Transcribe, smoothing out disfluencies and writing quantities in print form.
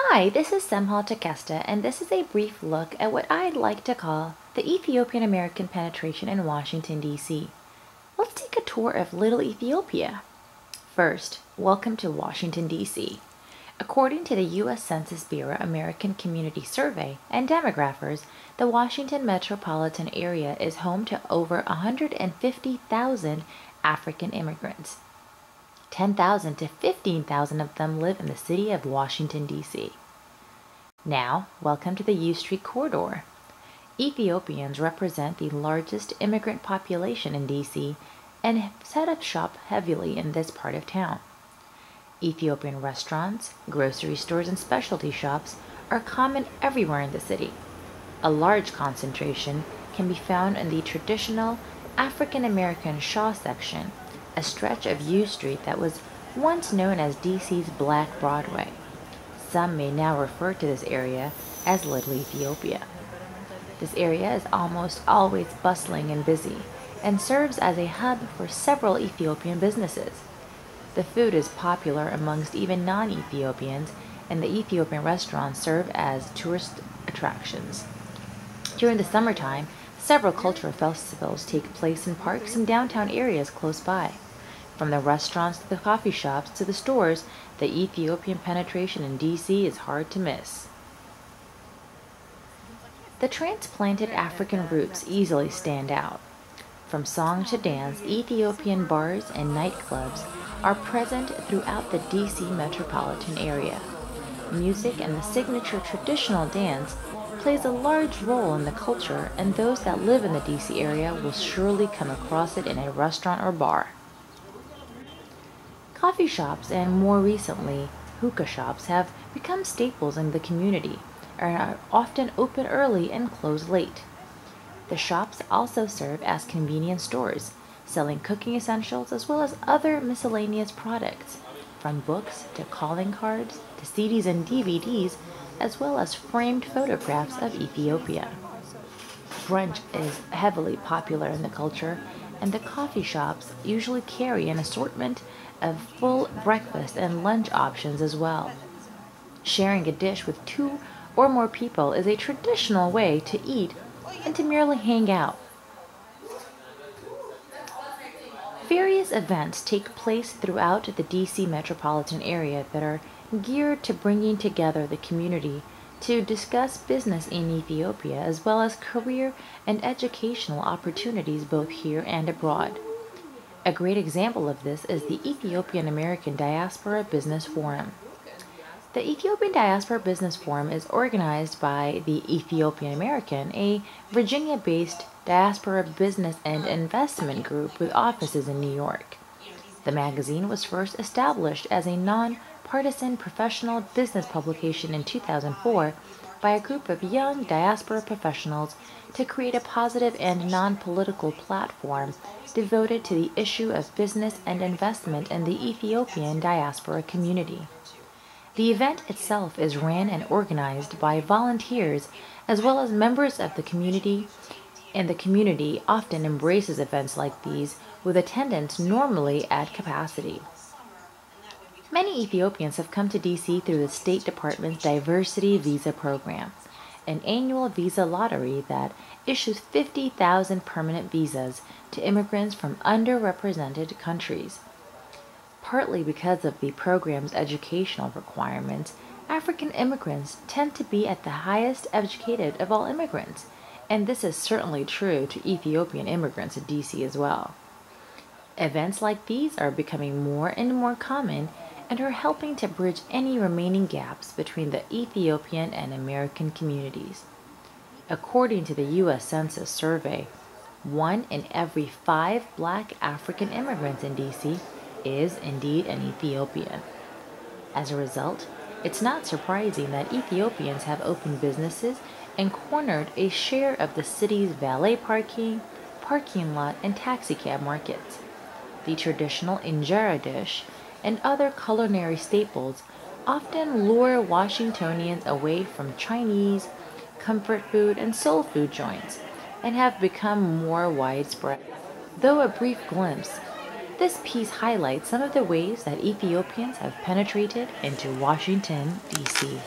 Hi, this is Semhal Takesta, and this is a brief look at what I'd like to call the Ethiopian American penetration in Washington, D.C. Let's take a tour of Little Ethiopia. First, welcome to Washington, D.C. According to the U.S. Census Bureau American Community Survey and demographers, the Washington metropolitan area is home to over 150,000 African immigrants. 10,000 to 15,000 of them live in the city of Washington, D.C. Now, welcome to the U Street corridor. Ethiopians represent the largest immigrant population in D.C. and set up shop heavily in this part of town. Ethiopian restaurants, grocery stores, and specialty shops are common everywhere in the city. A large concentration can be found in the traditional African American Shaw section, a stretch of U Street that was once known as DC's Black Broadway. Some may now refer to this area as Little Ethiopia. This area is almost always bustling and busy, and serves as a hub for several Ethiopian businesses. The food is popular amongst even non-Ethiopians, and the Ethiopian restaurants serve as tourist attractions. During the summertime, several cultural festivals take place in parks and downtown areas close by. From the restaurants to the coffee shops to the stores, the Ethiopian penetration in DC is hard to miss. The transplanted African roots easily stand out. From song to dance, Ethiopian bars and nightclubs are present throughout the DC metropolitan area. Music and the signature traditional dance plays a large role in the culture, and those that live in the DC area will surely come across it in a restaurant or bar. Coffee shops and, more recently, hookah shops have become staples in the community and are often open early and close late. The shops also serve as convenience stores, selling cooking essentials as well as other miscellaneous products, from books to calling cards to CDs and DVDs, as well as framed photographs of Ethiopia. Brunch is heavily popular in the culture, and the coffee shops usually carry an assortment of full breakfast and lunch options as well. Sharing a dish with 2 or more people is a traditional way to eat and to merely hang out. Various events take place throughout the DC metropolitan area that are geared to bringing together the community to discuss business in Ethiopia, as well as career and educational opportunities both here and abroad. A great example of this is the Ethiopian American Diaspora Business Forum. The Ethiopian Diaspora Business Forum is organized by the Ethiopian American, a Virginia-based diaspora business and investment group with offices in New York. The magazine was first established as a non-partisan professional business publication in 2004 by a group of young diaspora professionals to create a positive and non-political platform devoted to the issue of business and investment in the Ethiopian diaspora community. The event itself is ran and organized by volunteers as well as members of the community, and the community often embraces events like these with attendance normally at capacity. Many Ethiopians have come to DC through the State Department's Diversity Visa Program, an annual visa lottery that issues 50,000 permanent visas to immigrants from underrepresented countries. Partly because of the program's educational requirements, African immigrants tend to be at the highest educated of all immigrants, and this is certainly true to Ethiopian immigrants in DC as well. Events like these are becoming more and more common and are helping to bridge any remaining gaps between the Ethiopian and American communities. According to the U.S. Census survey, 1 in every 5 Black African immigrants in D.C. is indeed an Ethiopian. As a result, it's not surprising that Ethiopians have opened businesses and cornered a share of the city's valet parking lot, and taxicab markets. The traditional injera dish and other culinary staples often lure Washingtonians away from Chinese, comfort food, and soul food joints, and have become more widespread. Though a brief glimpse, this piece highlights some of the ways that Ethiopians have penetrated into Washington, D.C.